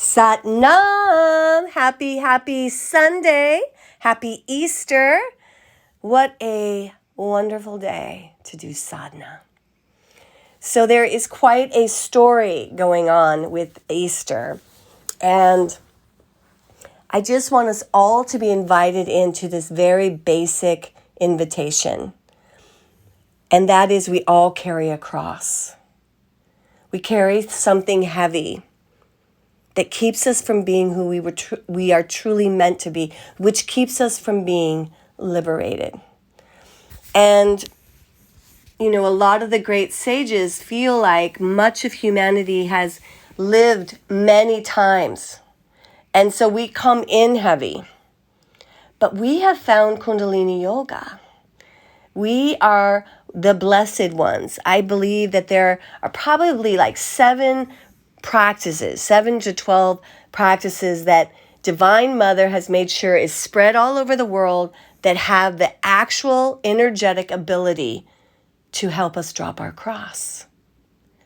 Sat Nam! Happy Sunday. Happy Easter. What a wonderful day to do sadhana. So there is quite a story going on with Easter. And I just want us all to be invited into this very basic invitation. And that is, we all carry a cross. We carry something heavy that keeps us from being who we are truly meant to be, which keeps us from being liberated. And, a lot of the great sages feel like much of humanity has lived many times. And so we come in heavy. But we have found Kundalini Yoga. We are the blessed ones. I believe that there are probably like 7 to 12 practices that Divine Mother has made sure is spread all over the world that have the actual energetic ability to help us drop our cross.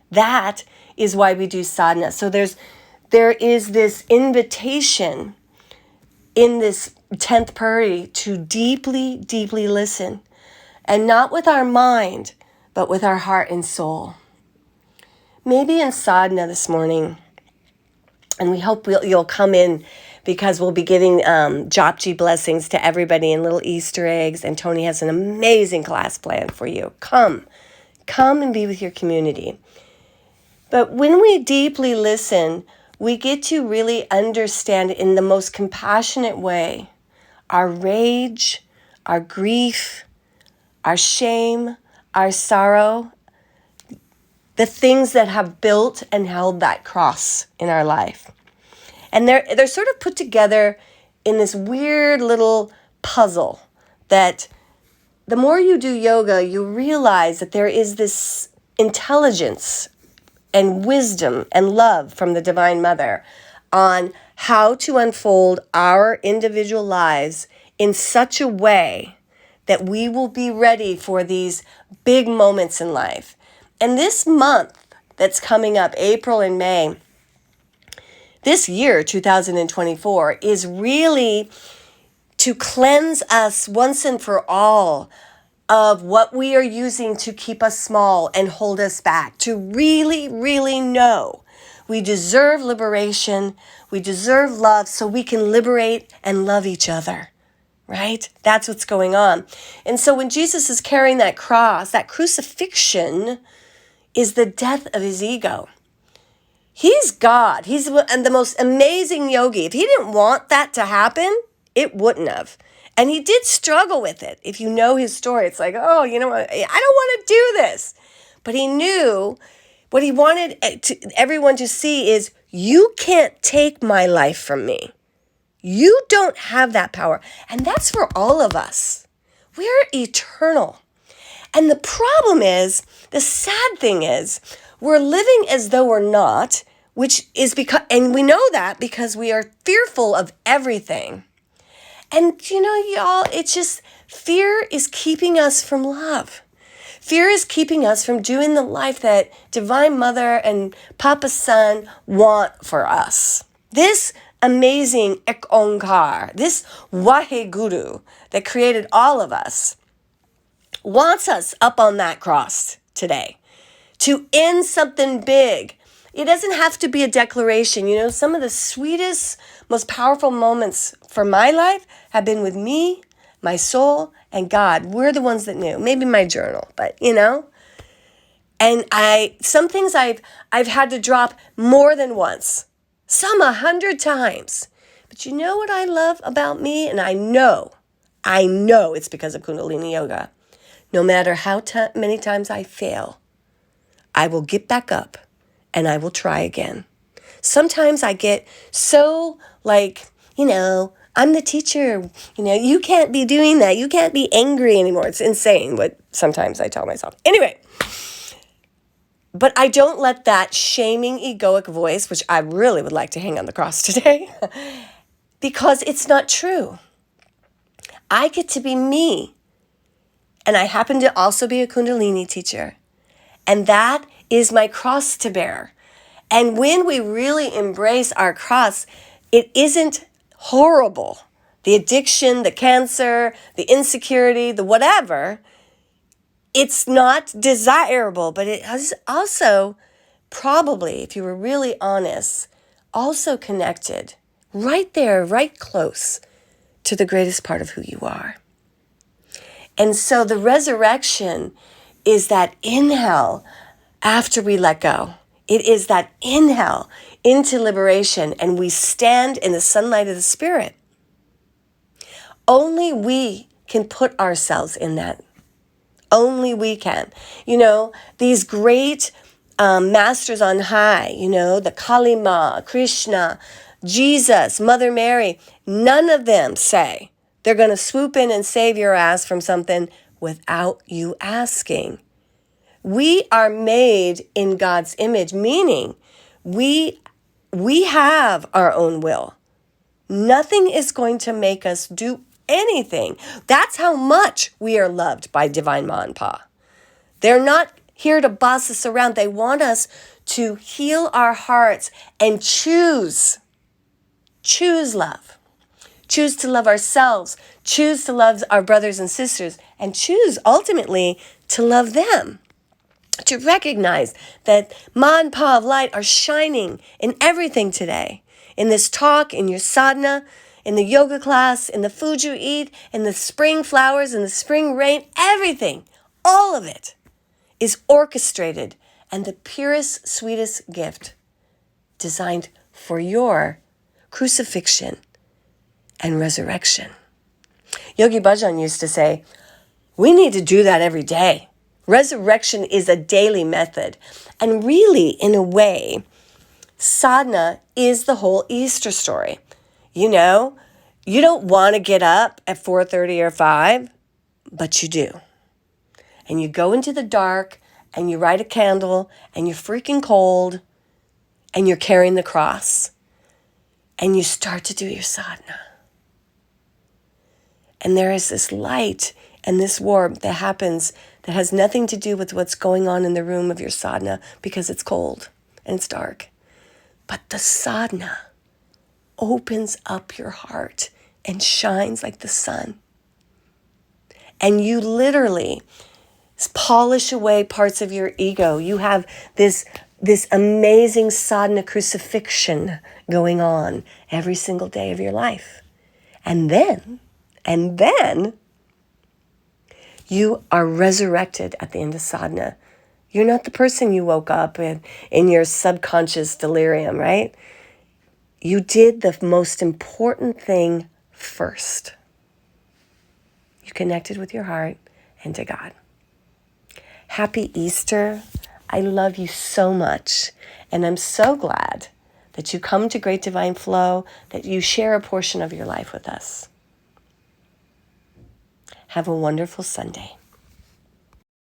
That is why we do sadhana. So there is this invitation in this 10th puri to deeply, deeply listen, and not with our mind, but with our heart and soul. Maybe in sadhana this morning, and we hope you'll come in, because we'll be giving Japji blessings to everybody and little Easter eggs, and Tony has an amazing class planned for you. Come and be with your community. But when we deeply listen, we get to really understand in the most compassionate way our rage, our grief, our shame, our sorrow, the things that have built and held that cross in our life. And they're sort of put together in this weird little puzzle that the more you do yoga, you realize that there is this intelligence and wisdom and love from the Divine Mother on how to unfold our individual lives in such a way that we will be ready for these big moments in life. And this month that's coming up, April and May, this year, 2024, is really to cleanse us once and for all of what we are using to keep us small and hold us back, to really, really know we deserve liberation, we deserve love, so we can liberate and love each other. Right? That's what's going on. And so when Jesus is carrying that cross, that crucifixion is the death of his ego. He's God. He's the most amazing yogi. If he didn't want that to happen, it wouldn't have. And he did struggle with it. If you know his story, it's like, oh, you know what? I don't want to do this. But he knew what he wanted everyone to see is, you can't take my life from me. You don't have that power. And that's for all of us. We're eternal. And the problem is, the sad thing is, we're living as though we're not, which is because, and we know that because we are fearful of everything. And y'all, it's just, fear is keeping us from love. Fear is keeping us from doing the life that Divine Mother and Papa Son want for us. This amazing Ek Onkar, this Waheguru that created all of us, wants us up on that cross today to end something big. It doesn't have to be a declaration. Some of the sweetest, most powerful moments for my life have been with me, my soul, and God. We're the ones that knew. Maybe my journal, but And some things I've had to drop more than once, some 100 times. But you know what I love about me? And I know it's because of Kundalini Yoga. No matter how many times I fail, I will get back up and I will try again. Sometimes I get so I'm the teacher. You can't be doing that. You can't be angry anymore. It's insane what sometimes I tell myself. Anyway, but I don't let that shaming egoic voice, which I really would like to hang on the cross today, because it's not true. I get to be me. And I happen to also be a Kundalini teacher. And that is my cross to bear. And when we really embrace our cross, it isn't horrible. The addiction, the cancer, the insecurity, the whatever, it's not desirable, but it is also probably, if you were really honest, also connected right there, right close to the greatest part of who you are. And so the resurrection is that inhale after we let go. It is that inhale into liberation, and we stand in the sunlight of the Spirit. Only we can put ourselves in that. Only we can. You know, these great masters on high, you know, the Kali Ma, Krishna, Jesus, Mother Mary, none of them say they're going to swoop in and save your ass from something without you asking. We are made in God's image, meaning we have our own will. Nothing is going to make us do anything. That's how much we are loved by Divine Ma and Pa. They're not here to boss us around. They want us to heal our hearts and choose love. Choose to love ourselves. Choose to love our brothers and sisters. And choose, ultimately, to love them. To recognize that Ma and Pa of light are shining in everything today. In this talk, in your sadhana, in the yoga class, in the food you eat, in the spring flowers, in the spring rain, everything, all of it is orchestrated and the purest, sweetest gift designed for your crucifixion and resurrection. Yogi Bhajan used to say, we need to do that every day. Resurrection is a daily method. And really, in a way, sadhana is the whole Easter story. You know, you don't want to get up at 4:30 or 5, but you do. And you go into the dark and you light a candle and you're freaking cold and you're carrying the cross and you start to do your sadhana. And there is this light and this warmth that happens that has nothing to do with what's going on in the room of your sadhana because it's cold and it's dark. But the sadhana opens up your heart and shines like the sun. And you literally polish away parts of your ego. You have this amazing sadhana crucifixion going on every single day of your life. And then you are resurrected at the end of sadhana. You're not the person you woke up in your subconscious delirium, right? You did the most important thing first. You connected with your heart and to God. Happy Easter. I love you so much. And I'm so glad that you come to Great Divine Flow, that you share a portion of your life with us. Have a wonderful Sunday.